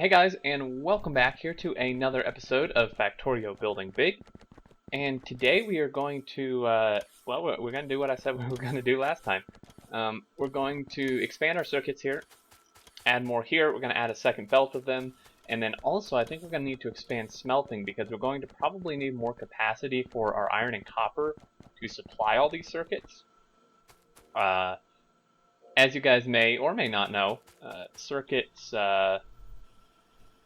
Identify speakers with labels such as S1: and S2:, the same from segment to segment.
S1: Hey guys, and welcome back here to another episode of Factorio Building Big. And today we are going to, we're going to do what I said we were going to do last time. We're going to expand our circuits here, add more here, we're going to add a second belt of them, and then also I think we're going to need to expand smelting because we're going to probably need more capacity for our iron and copper to supply all these circuits. As you guys may or may not know, circuits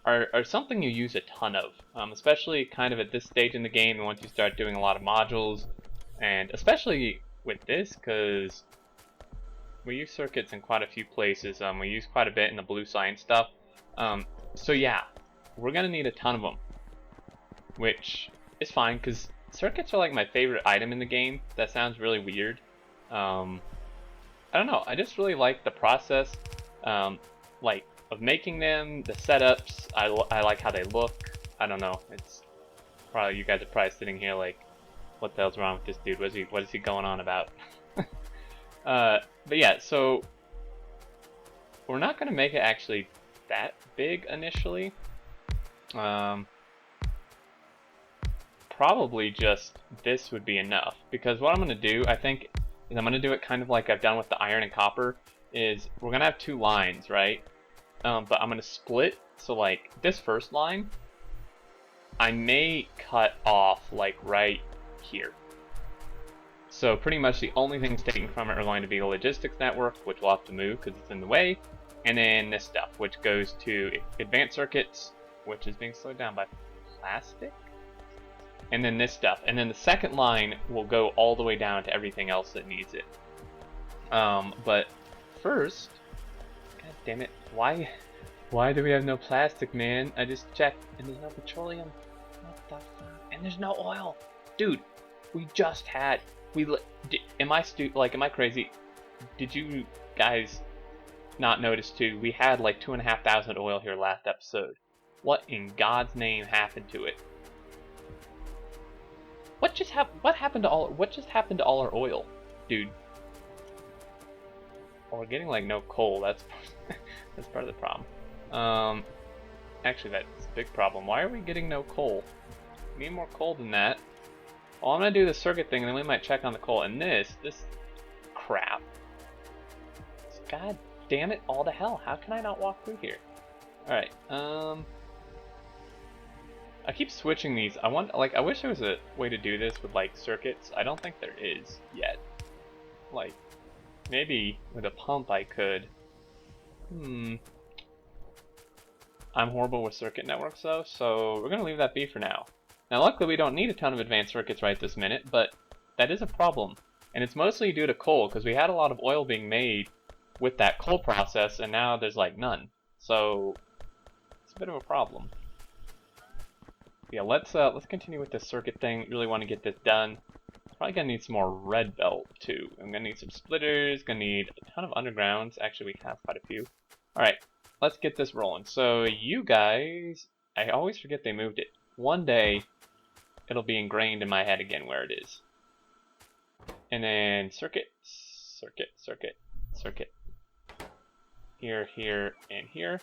S1: are something you use a ton of, especially kind of at this stage in the game and once you start doing a lot of modules, and especially with this because we use circuits in quite a few places. We use quite a bit in the blue science stuff. So yeah, we're going to need a ton of them, which is fine because circuits are like my favorite item in the game. That sounds really weird. I don't know, I just really like the process. Like of making them, the setups, I like how they look. I don't know, it's probably, you guys are probably sitting here like, what the hell's wrong with this dude? What is he going on about? But yeah, so we're not gonna make it actually that big initially. Probably just this would be enough, because what I'm gonna do, I think, is I'm gonna do it kind of like I've done with the iron and copper, is we're gonna have two lines, right? But I'm gonna split, so like this first line, I may cut off like right here. So pretty much the only things taken from it are going to be the logistics network, which we'll have to move because it's in the way, and then this stuff, which goes to advanced circuits, which is being slowed down by plastic, and then this stuff, and then the second line will go all the way down to everything else that needs it. But first, god damn it, why do we have no plastic, man? I just checked and there's no petroleum. What the fuck? And there's no oil. Dude, we just had, am I crazy? Did you guys not notice too? We had like 2,500 oil here last episode. What in God's name happened to it? What just happened to all our oil, dude? Well, we're getting like no coal. That's that's part of the problem. Actually, that's a big problem. Why are we getting no coal? We need more coal than that. Well, I'm gonna do the circuit thing, and then we might check on the coal. And this crap. God damn it! All to hell! How can I not walk through here? All right. I keep switching these. I wish there was a way to do this with like circuits. I don't think there is yet. Like, maybe with a pump I could. I'm horrible with circuit networks though, so we're gonna leave that be for now. Now luckily we don't need a ton of advanced circuits right this minute, but that is a problem. And it's mostly due to coal, because we had a lot of oil being made with that coal process, and now there's like none. So it's a bit of a problem. Yeah, let's continue with this circuit thing. Really want to get this done. Probably gonna need some more red belt too. I'm gonna need some splitters, gonna need a ton of undergrounds. Actually, we have quite a few. Alright, let's get this rolling. So you guys, I always forget they moved it. One day, it'll be ingrained in my head again where it is. And then circuit, circuit, circuit, circuit. Here, here, and here.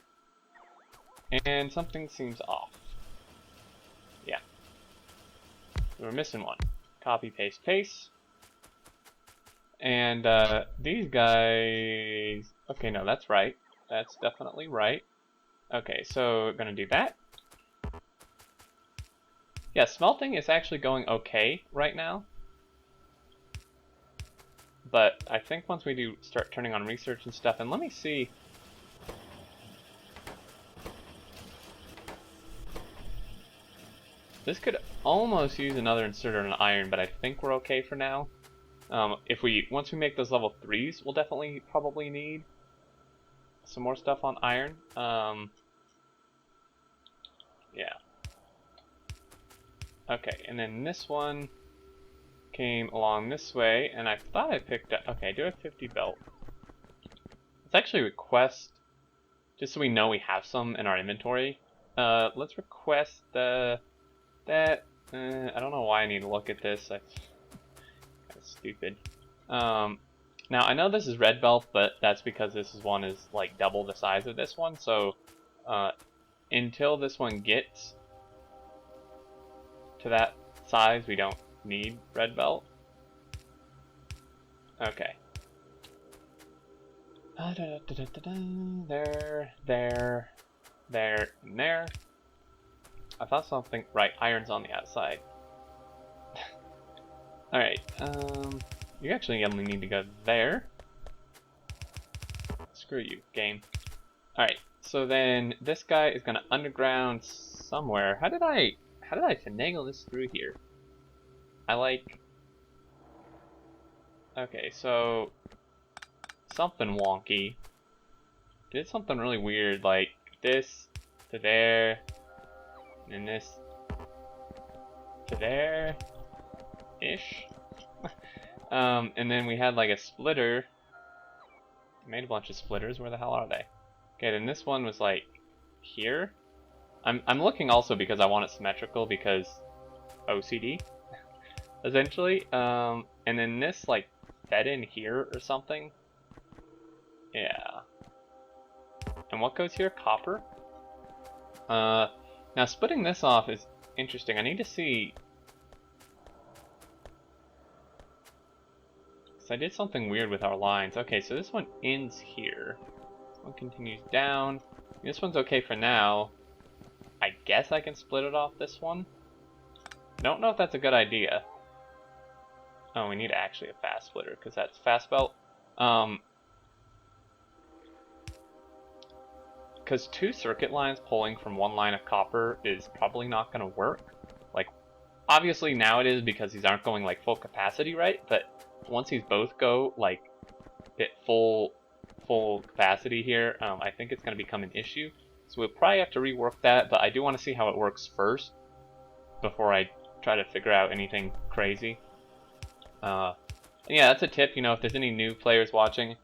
S1: And something seems off. Yeah. We're missing one. Copy, paste, paste. And these guys, okay, no, that's right. That's definitely right. Okay, so we're gonna do that. Yeah, smelting is actually going okay right now. But I think once we do start turning on research and stuff, and let me see. This could almost use another inserter on iron, but I think we're okay for now. Once we make those level 3s, we'll definitely probably need some more stuff on iron. Yeah. Okay, and then this one came along this way, and I thought I picked up, okay, I do have 50 belt. Let's actually request, just so we know we have some in our inventory, let's request that, I don't know why I need to look at this, that's kind of stupid. Now I know this is red belt, but that's because this is like double the size of this one, so until this one gets to that size, we don't need red belt. Okay. There, there, there, and there. I thought something. Right, iron's on the outside. Alright, you actually only need to go there. Screw you, game. Alright, so then this guy is gonna underground somewhere. How did I finagle this through here? Okay, so something wonky. Did something really weird, like this to there, and this to there ish. And then we had like a splitter. Made a bunch of splitters. Where the hell are they? Okay, then this one was like here. I'm looking also because I want it symmetrical because OCD essentially. And then this like fed in here or something. Yeah. And what goes here? Copper. Now splitting this off is interesting. I need to see. I did something weird with our lines. Okay, so this one ends here. This one continues down. This one's okay for now. I guess I can split it off this one. Don't know if that's a good idea. Oh, we need actually a fast splitter because that's fast belt. Because 2 circuit lines pulling from 1 line of copper is probably not going to work. Like, obviously now it is because these aren't going like full capacity, right? But once these both go like at full capacity here, I think it's going to become an issue. So we'll probably have to rework that, but I do want to see how it works first before I try to figure out anything crazy. Yeah, that's a tip, you know, if there's any new players watching.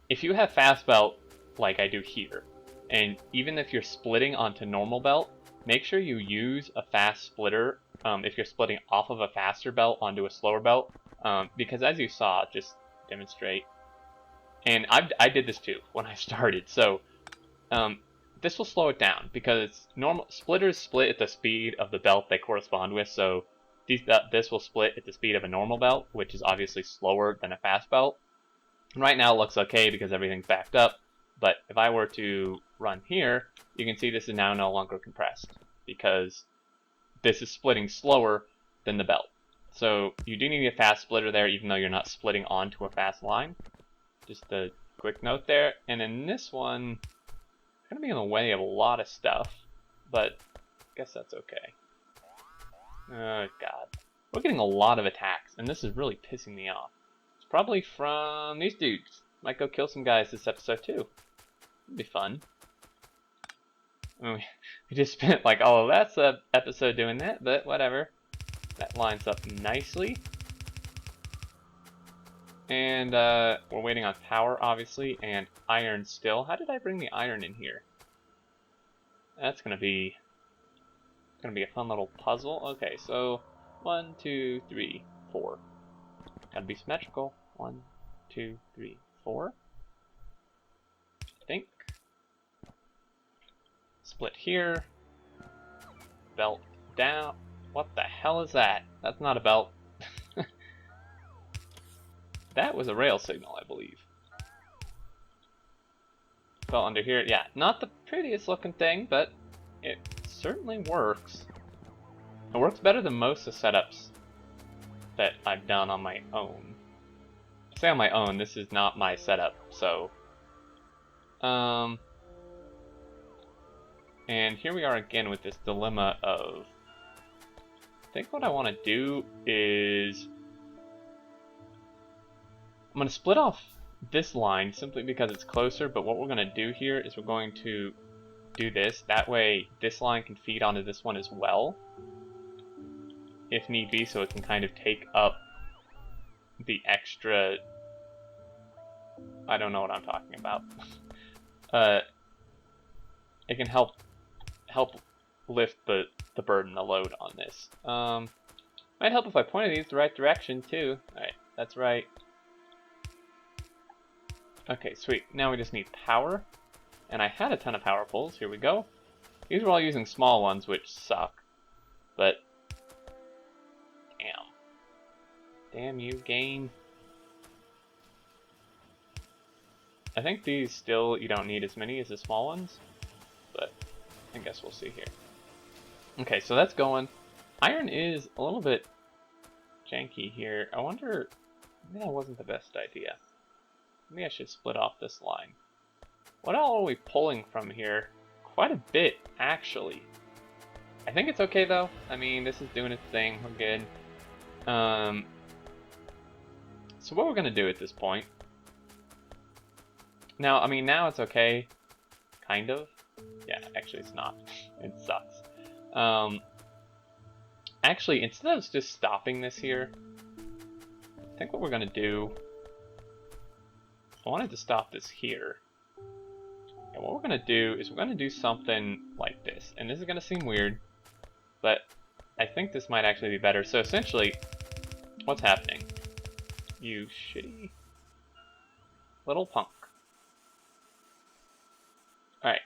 S1: If you have fast belt like I do here, and even if you're splitting onto normal belt, make sure you use a fast splitter if you're splitting off of a faster belt onto a slower belt, because as you saw, just demonstrate, and I did this too when I started, so this will slow it down because normal splitters split at the speed of the belt they correspond with, so this will split at the speed of a normal belt, which is obviously slower than a fast belt. And right now it looks okay because everything's backed up, but if I were to run here, you can see this is now no longer compressed because this is splitting slower than the belt. So you do need a fast splitter there even though you're not splitting onto a fast line. Just a quick note there. And then this one, it's going to be in the way of a lot of stuff, but I guess that's okay. Oh god. We're getting a lot of attacks, and this is really pissing me off. It's probably from these dudes. Might go kill some guys this episode too. It'd be fun. We just spent like all of that episode doing that, but whatever. That lines up nicely. And we're waiting on power, obviously, and iron still. How did I bring the iron in here? That's gonna be a fun little puzzle. Okay, so 1, 2, 3, 4. Gotta be symmetrical. 1, 2, 3, 4. I think. Split here. Belt down. What the hell is that? That's not a belt. That was a rail signal, I believe. Fell under here. Yeah, not the prettiest looking thing, but it certainly works. It works better than most of the setups that I've done on my own. I say on my own, this is not my setup, so... And here we are again with this dilemma of... I think what I want to do is... I'm going to split off this line simply because it's closer, but what we're going to do here is we're going to do this. That way this line can feed onto this one as well, if need be, so it can kind of take up the extra... I don't know what I'm talking about. It can help lift the burden, the load on this. Might help if I pointed these the right direction too. Alright, that's right. Okay, sweet. Now we just need power. And I had a ton of power poles. Here we go. These were all using small ones, which suck. But, damn. Damn you, game. I think these still, you don't need as many as the small ones. But, I guess we'll see here. Okay, so that's going. Iron is a little bit janky here. I wonder, maybe that wasn't the best idea. Maybe I should split off this line. What all are we pulling from here? Quite a bit, actually. I think it's okay, though. I mean, this is doing its thing. We're good. So what we're going to do at this point... Now, I mean, now it's okay. Kind of. Yeah, actually it's not. It sucks. Actually, instead of just stopping this here, I think what we're going to do... I wanted to stop this here. And what we're going to do is we're going to do something like this. And this is going to seem weird, but I think this might actually be better. So essentially, what's happening? You shitty little punk. Alright.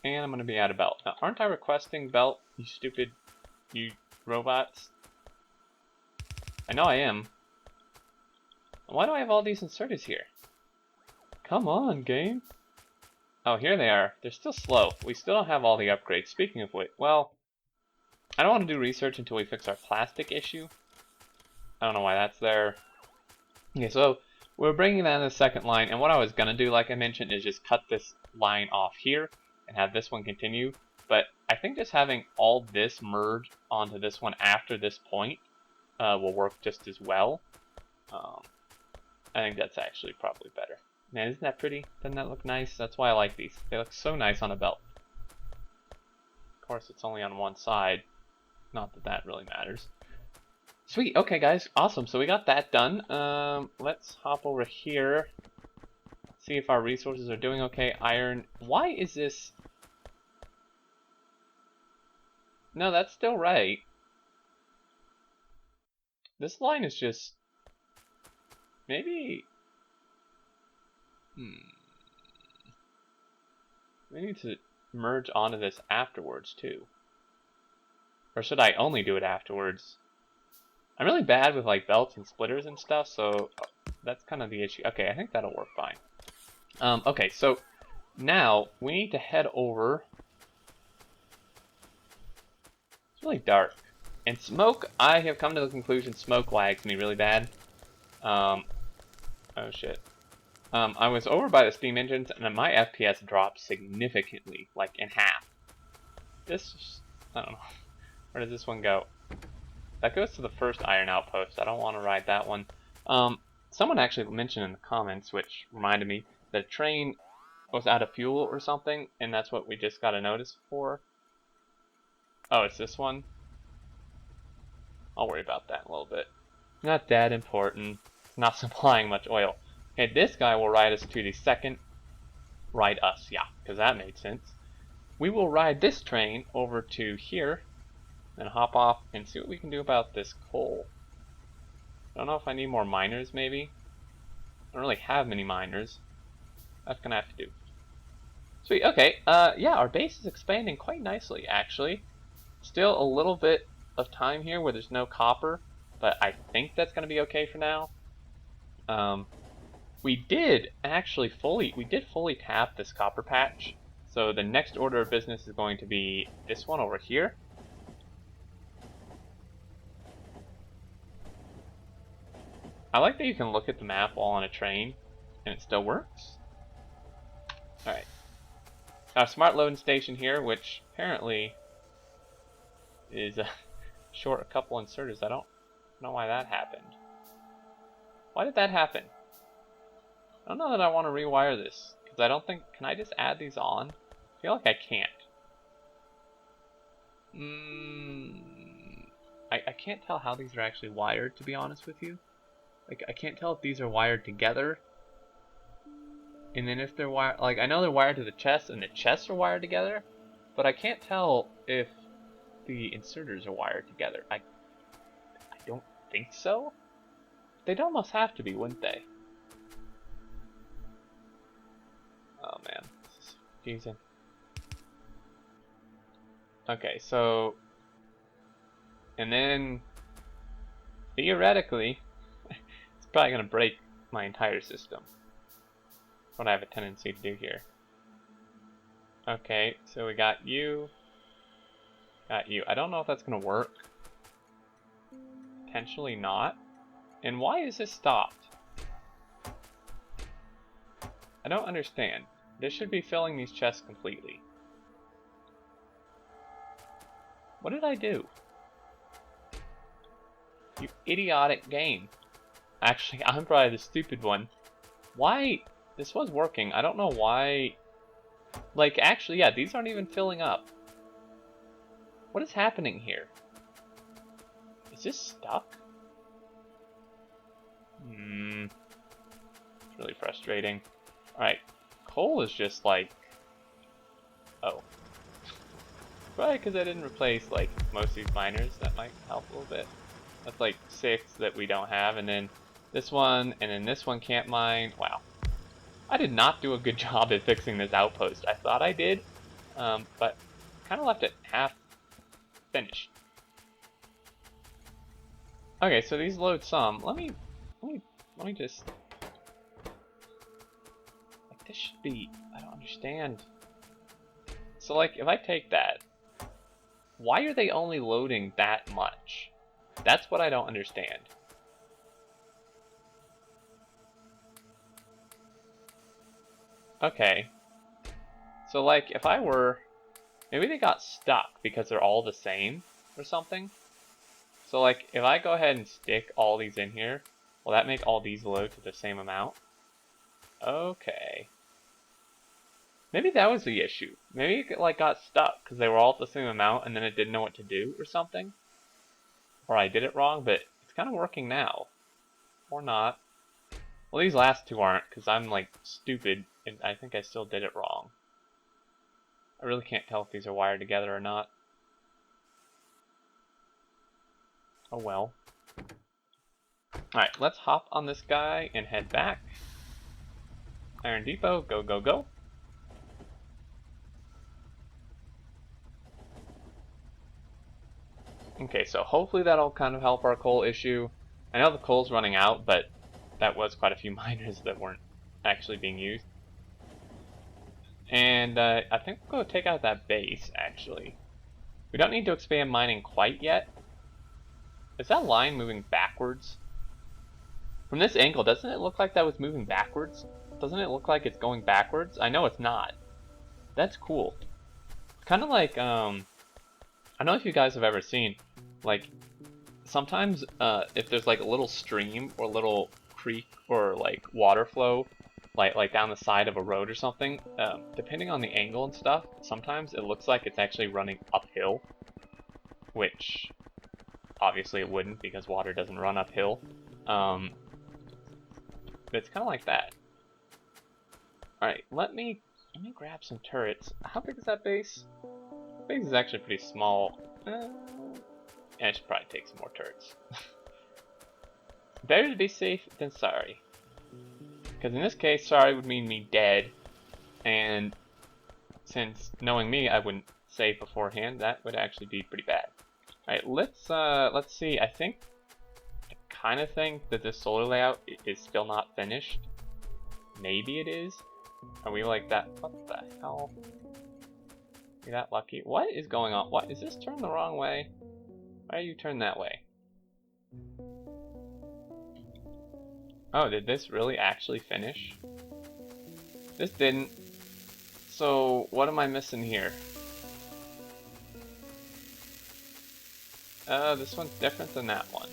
S1: And I'm going to be out of belt. Now, aren't I requesting belt, you stupid, you robots? I know I am. Why do I have all these inserters here? Come on, game. Oh, here they are. They're still slow. We still don't have all the upgrades. Speaking of which, well, I don't want to do research until we fix our plastic issue. I don't know why that's there. Okay, so we're bringing that in the second line, and what I was going to do, like I mentioned, is just cut this line off here and have this one continue. But I think just having all this merge onto this one after this point will work just as well. I think that's actually probably better. Man, isn't that pretty? Doesn't that look nice? That's why I like these. They look so nice on a belt. Of course, it's only on one side. Not that that really matters. Sweet. Okay, guys. Awesome. So we got that done. Let's hop over here. See if our resources are doing okay. Iron. Why is this... No, that's still right. This line is just... Maybe... We need to merge onto this afterwards, too. Or should I only do it afterwards? I'm really bad with, like, belts and splitters and stuff, so that's kind of the issue. Okay, I think that'll work fine. Okay, so now we need to head over... It's really dark. And smoke, I have come to the conclusion smoke lags me really bad. Oh, shit. I was over by the steam engines, and my FPS dropped significantly, like in half. This, I don't know. Where does this one go? That goes to the first iron outpost. I don't want to ride that one. Someone actually mentioned in the comments, which reminded me, that a train was out of fuel or something, and that's what we just got a notice for. Oh, it's this one? I'll worry about that in a little bit. Not that important. It's not supplying much oil. Okay, this guy will ride us to the second... Ride us, yeah, because that made sense. We will ride this train over to here, and hop off and see what we can do about this coal. I don't know if I need more miners, maybe. I don't really have many miners. That's gonna have to do. Sweet, okay, yeah, our base is expanding quite nicely, actually. Still a little bit of time here where there's no copper, but I think that's gonna be okay for now. We did actually fully tap this copper patch. So the next order of business is going to be this one over here. I like that you can look at the map while on a train, and it still works. Alright. Got a smart loading station here, which apparently is short a couple inserters. I don't know why that happened. Why did that happen? I don't know that I want to rewire this, because I don't think... Can I just add these on? I feel like I can't. I can't tell how these are actually wired, to be honest with you. Like, I can't tell if these are wired together. And then if they're wired... Like, I know they're wired to the chest, and the chests are wired together. But I can't tell if the inserters are wired together. I don't think so. They'd almost have to be, wouldn't they? Confusing. Okay, so, and then theoretically, it's probably gonna break my entire system. What I have a tendency to do here. Okay, so we got you. Got you. I don't know if that's gonna work. Potentially not. And why is this stopped? I don't understand. This should be filling these chests completely. What did I do? You idiotic game. Actually, I'm probably the stupid one. Why? This was working. I don't know why. Like, actually, yeah, these aren't even filling up. What is happening here? Is this stuck? It's really frustrating. Alright, coal is just like... Oh. Probably because I didn't replace, like, most of these miners. That might help a little bit. That's like 6 that we don't have, and then this one, and then this one can't mine. Wow. I did not do a good job at fixing this outpost. I thought I did, but kind of left it half finished. Okay, so these load some. Let me just. Like, this should be. I don't understand. So like, if I take that, why are they only loading that much? That's what I don't understand. Okay. So like, if I were... Maybe they got stuck because they're all the same or something. So like, if I go ahead and stick all these in here, will that make all these load to the same amount? Okay. Maybe that was the issue. Maybe it like got stuck because they were all at the same amount and then it didn't know what to do or something. Or I did it wrong, but it's kind of working now. Or not. Well, these last two aren't because I'm like stupid and I think I still did it wrong. I really can't tell if these are wired together or not. Oh well. Alright, let's hop on this guy and head back. Iron Depot, go, go, go. Okay, so hopefully that'll kind of help our coal issue. I know the coal's running out, but that was quite a few miners that weren't actually being used. And I think we'll go take out that base, actually. We don't need to expand mining quite yet. Is that line moving backwards? From this angle, doesn't it look like that was moving backwards? Doesn't it look like it's going backwards? I know it's not. That's cool. Kind of like, I don't know if you guys have ever seen, like, sometimes if there's like a little stream or a little creek or like water flow, like down the side of a road or something, depending on the angle and stuff, sometimes it looks like it's actually running uphill, which obviously it wouldn't because water doesn't run uphill. But it's kind of like that. Alright, let me grab some turrets. How big is that base? The base is actually pretty small. Yeah, I should probably take some more turrets. Better to be safe than sorry. Because in this case, sorry would mean me dead. And since knowing me, I wouldn't save beforehand, that would actually be pretty bad. Alright, let's see. I think I kind of think that this solar layout is still not finished. Maybe it is. Are we like that? What the hell? Are you that lucky? What is going on? What is this turned the wrong way? Why are you turned that way? Oh, did this really actually finish? This didn't. So, what am I missing here? This one's different than that one.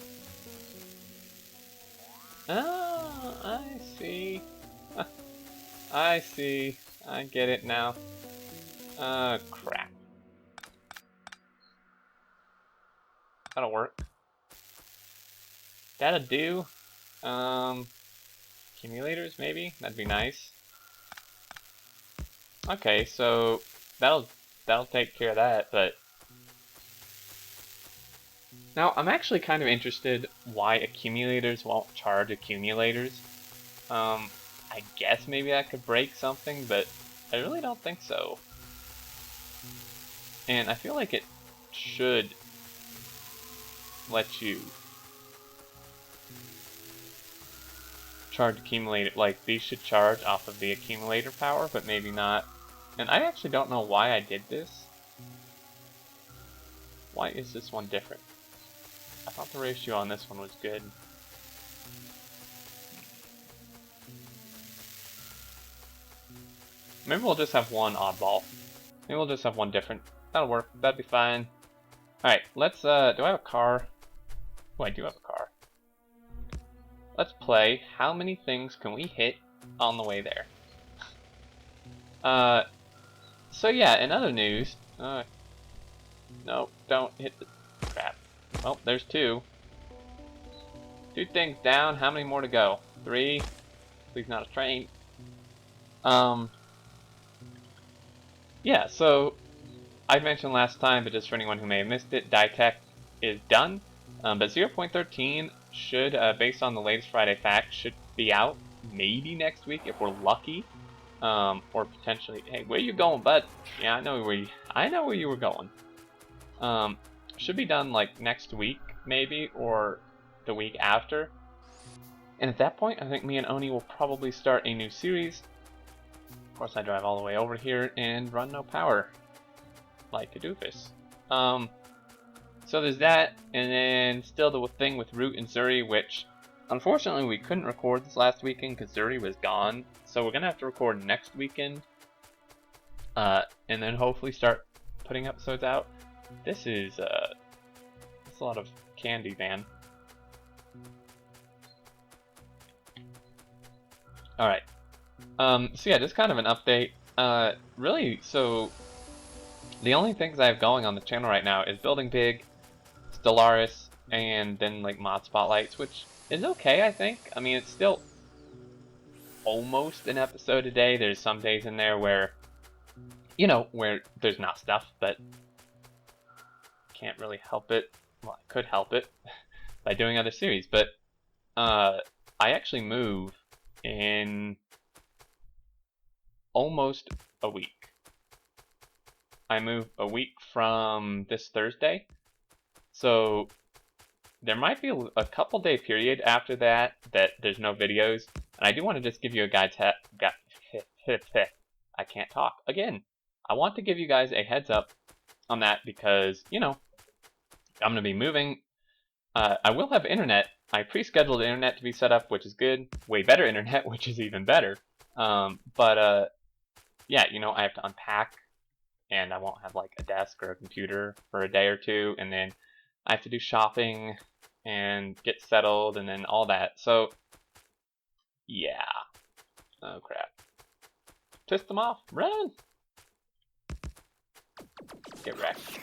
S1: Oh, I see. I see. I get it now. Crap. That'll work. That'll do. Accumulators maybe? That'd be nice. Okay, so that'll take care of that, but now I'm actually kind of interested why accumulators won't charge accumulators. I guess maybe that could break something, but I really don't think so. And I feel like it should let you charge accumulator, like these should charge off of the accumulator power, but maybe not. And I actually don't know why I did this. Why is this one different? I thought the ratio on this one was good. Maybe we'll just have one oddball. Maybe we'll just have one different. That'll work. That'd be fine. Alright, let's, do I have a car? Oh, I do have a car. Let's play. How many things can we hit on the way there? So yeah, in other news, no, don't hit the crap. Well, there's two. Two things down. How many more to go? 3. Please not a train. Yeah, so I mentioned last time, but just for anyone who may have missed it, Ditech is done. But 0.13 should, based on the latest Friday fact, should be out maybe next week if we're lucky. Or potentially, hey, where you going, bud? Yeah, I know where you were going. Should be done like next week, maybe, or the week after. And at that point, I think me and Oni will probably start a new series. Of course, I drive all the way over here and run no power, like a doofus. So there's that, and then still the thing with Root and Zuri, which unfortunately we couldn't record this last weekend because Zuri was gone. So we're gonna have to record next weekend, and then hopefully start putting episodes out. This is it's a lot of candy, man. All right. So yeah, just kind of an update. Really, so the only things I have going on the channel right now is Building Big, Stellaris, and then like mod spotlights, which is okay, I think. I mean, it's still almost an episode a day. There's some days in there where, you know, where there's not stuff, but can't really help it. Well, I could help it by doing other series, but I actually move in almost a week. I move a week from this Thursday, so there might be a couple day period after that there's no videos, and I do want to just give you a guide. I can't talk again. I want to give you guys a heads up on that because, you know, I'm gonna be moving. I will have internet. I pre-scheduled internet to be set up, which is good. Way better internet, which is even better. Yeah, you know, I have to unpack, and I won't have like a desk or a computer for a day or two, and then I have to do shopping and get settled and then all that. So yeah. Oh crap. Pissed them off. Run! Get wrecked.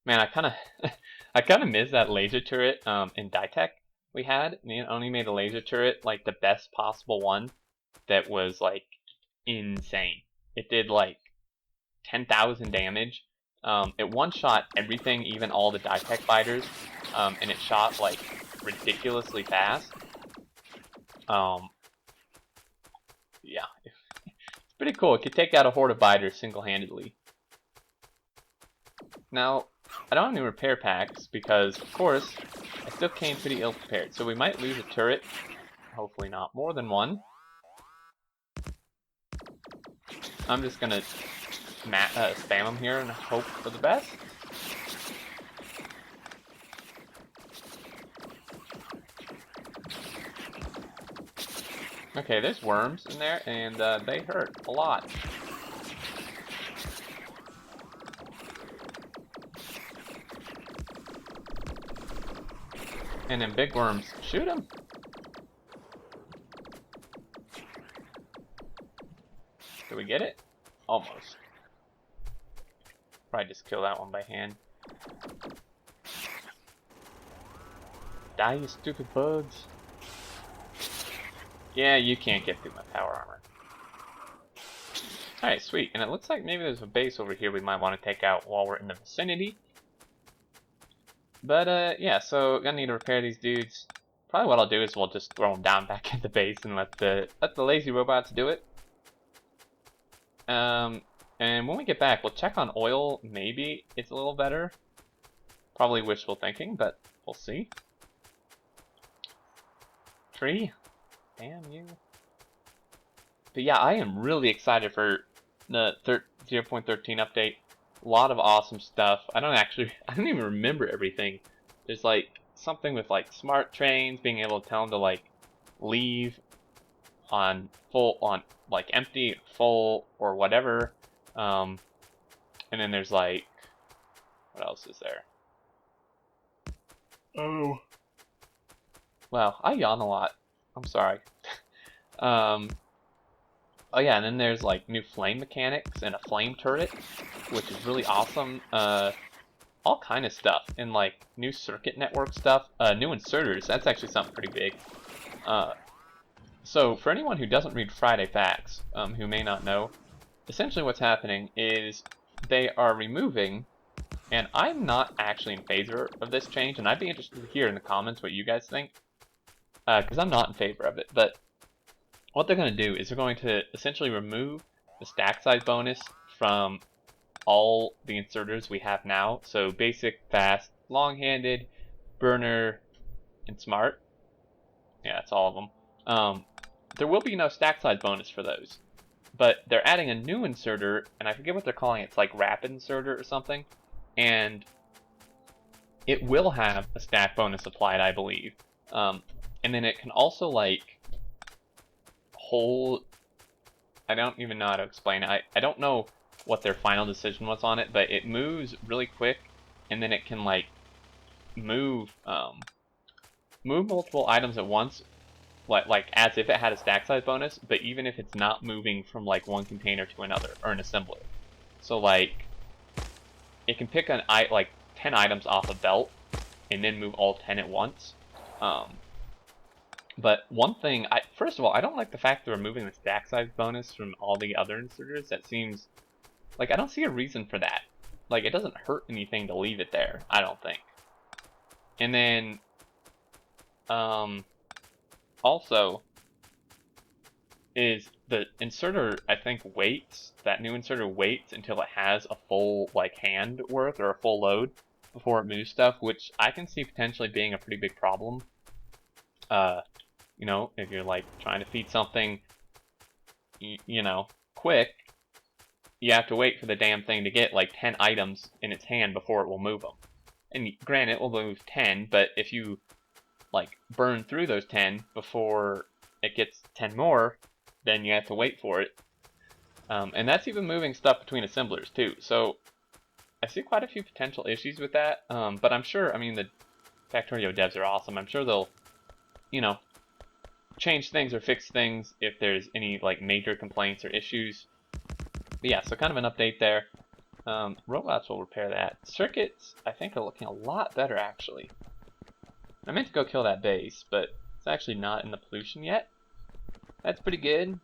S1: Man, I kinda miss that laser turret in Ditech we had. Me and Oni made a laser turret, like the best possible one that was like insane. It did like 10,000 damage. It one-shot everything, even all the Ditech fighters, and it shot like ridiculously fast. Yeah, it's pretty cool. It could take out a horde of biters single-handedly. Now, I don't have any repair packs because, of course, I still came pretty ill-prepared. So we might lose a turret. Hopefully not more than one. I'm just gonna spam them here and hope for the best. Okay, there's worms in there, and they hurt a lot. And then big worms, shoot them! Did we get it? Almost. Probably just kill that one by hand. Die, you stupid bugs. Yeah, you can't get through my power armor. Alright, sweet. And it looks like maybe there's a base over here we might want to take out while we're in the vicinity. But, yeah, so gonna need to repair these dudes. Probably what I'll do is we'll just throw them down back at the base and let the lazy robots do it. And when we get back, we'll check on oil. Maybe it's a little better. Probably wishful thinking, but we'll see. Tree? Damn you. But yeah, I am really excited for the 0.13 update. A lot of awesome stuff. I don't even remember everything. There's like something with like smart trains, being able to tell them to like leave on like empty, full, or whatever. And then there's like, what else is there? Oh. Wow, I yawn a lot. I'm sorry. Oh yeah, and then there's like new flame mechanics and a flame turret, which is really awesome. All kind of stuff, and like new circuit network stuff, new inserters. That's actually something pretty big. So for anyone who doesn't read Friday Facts, who may not know, essentially what's happening is they are removing, and I'm not actually in favor of this change, and I'd be interested to hear in the comments what you guys think, because I'm not in favor of it, but what they're going to do is they're going to essentially remove the stack size bonus from all the inserters we have now. So basic, fast, long-handed, burner, and smart. Yeah, that's all of them. There will be no stack size bonus for those, but they're adding a new inserter, and I forget what they're calling it. It's like rapid inserter or something, and it will have a stack bonus applied, I believe. And then it can also like hold, I don't even know how to explain it. I don't know what their final decision was on it, but it moves really quick, and then it can like move multiple items at once, like as if it had a stack size bonus, but even if it's not moving from like one container to another or an assembler. So like it can pick like 10 items off a belt and then move all 10 at once. But one thing, first of all, I don't like the fact they're removing the stack size bonus from all the other inserters. That seems like I don't see a reason for that. Like, it doesn't hurt anything to leave it there, I don't think. And then, also, is the inserter, I think, that new inserter waits until it has a full, like, hand worth or a full load before it moves stuff, which I can see potentially being a pretty big problem. You know, if you're like trying to feed something, you know, quick, you have to wait for the damn thing to get like 10 items in its hand before it will move them. And granted, it will move 10, but if you like burn through those 10 before it gets 10 more, then you have to wait for it. And that's even moving stuff between assemblers too. So I see quite a few potential issues with that. But I'm sure, I mean, the Factorio devs are awesome. I'm sure they'll, you know, change things or fix things if there's any like major complaints or issues. But yeah, so kind of an update there. Robots will repair that. Circuits, I think, are looking a lot better actually. I meant to go kill that base, but it's actually not in the pollution yet. That's pretty good.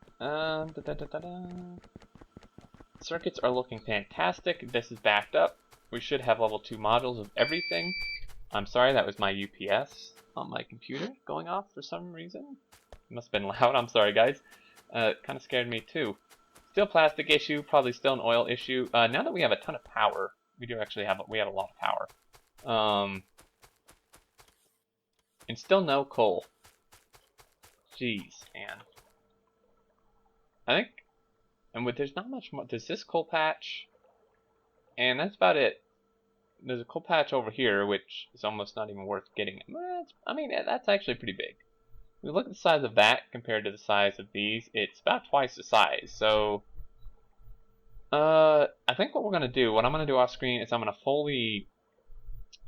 S1: Circuits are looking fantastic. This is backed up. We should have level 2 modules of everything. I'm sorry, that was my UPS on my computer going off for some reason. It must have been loud. I'm sorry, guys. Kind of scared me too. Still plastic issue, probably still an oil issue. Now that we have a ton of power, we have a lot of power. And still no coal. Jeez, man. I think, and there's not much more. There's this coal patch, and that's about it. There's a coal patch over here, which is almost not even worth getting. I mean, that's actually pretty big. We look at the size of that compared to the size of these, it's about twice the size. So, I think what I'm going to do off screen is I'm going to fully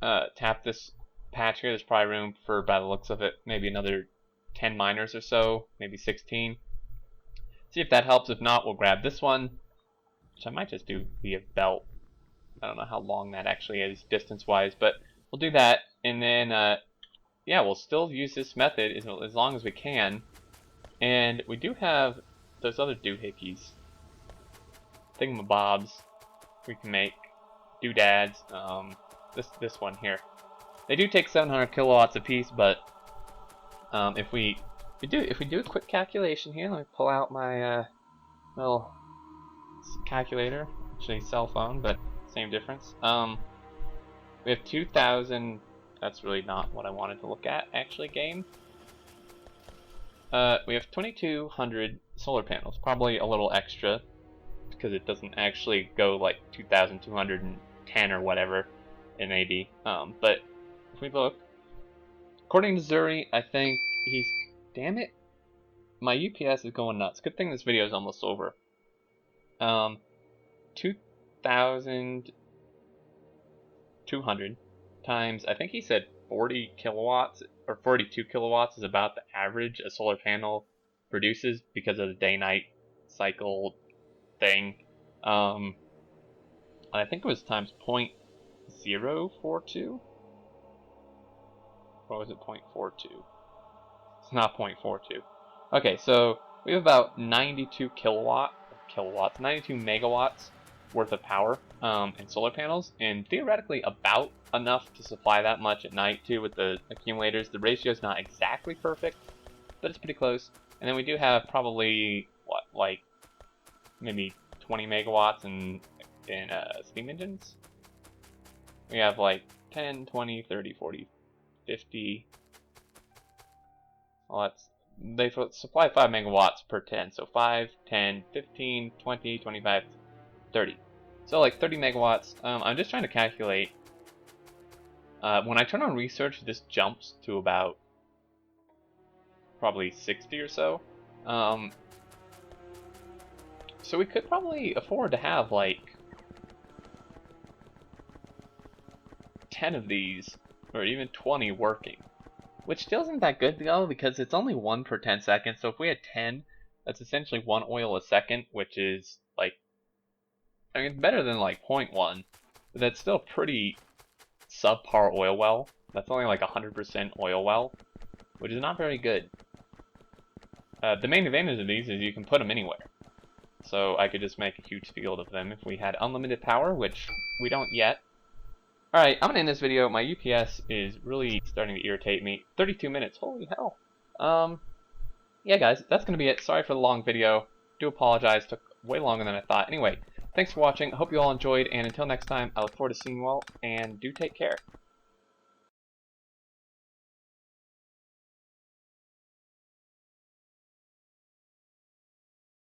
S1: tap this patch here. There's probably room for, by the looks of it, maybe another 10 miners or so, maybe 16. See if that helps. If not, we'll grab this one, which I might just do via belt. I don't know how long that actually is distance-wise, but we'll do that, and then yeah, we'll still use this method as long as we can. And we do have those other doohickeys, thingamabobs, we can make doodads. This one here. They do take 700 kilowatts apiece, but If we do a quick calculation here, let me pull out my little calculator, actually cell phone, but same difference. We have 2,000. That's really not what I wanted to look at, actually, game. We have 2,200 solar panels, probably a little extra, because it doesn't actually go like 2,210 or whatever it may be. But if we look, according to Zuri, I think he's... Damn it! My UPS is going nuts. Good thing this video is almost over. 2,200 times, I think he said 40 kilowatts, or 42 kilowatts is about the average a solar panel produces because of the day-night cycle thing. I think it was times 0.042? Or was it 0.42? It's not 0.42. Okay, so we have about 92 kilowatts, 92 megawatts worth of power in solar panels, and theoretically about enough to supply that much at night too with the accumulators. The ratio is not exactly perfect, but it's pretty close. And then we do have probably what, like maybe 20 megawatts in steam engines. We have like 10, 20, 30, 40, 50. Well, they supply 5 megawatts per 10, so 5, 10, 15, 20, 25, 30. So like 30 megawatts. I'm just trying to calculate. When I turn on research, this jumps to about probably 60 or so. So we could probably afford to have like 10 of these, or even 20 working. Which still isn't that good though, because it's only 1 per 10 seconds, so if we had 10, that's essentially 1 oil a second, which is like, I mean, it's better than like 0.1, but that's still pretty subpar oil well. That's only like 100% oil well, which is not very good. The main advantage of these is you can put them anywhere. So I could just make a huge field of them if we had unlimited power, which we don't yet. Alright, I'm gonna end this video. My UPS is really starting to irritate me. 32 minutes, holy hell. Yeah guys, that's gonna be it. Sorry for the long video. Do apologize, took way longer than I thought. Anyway, thanks for watching. I hope you all enjoyed, and until next time, I look forward to seeing you all, and do take care.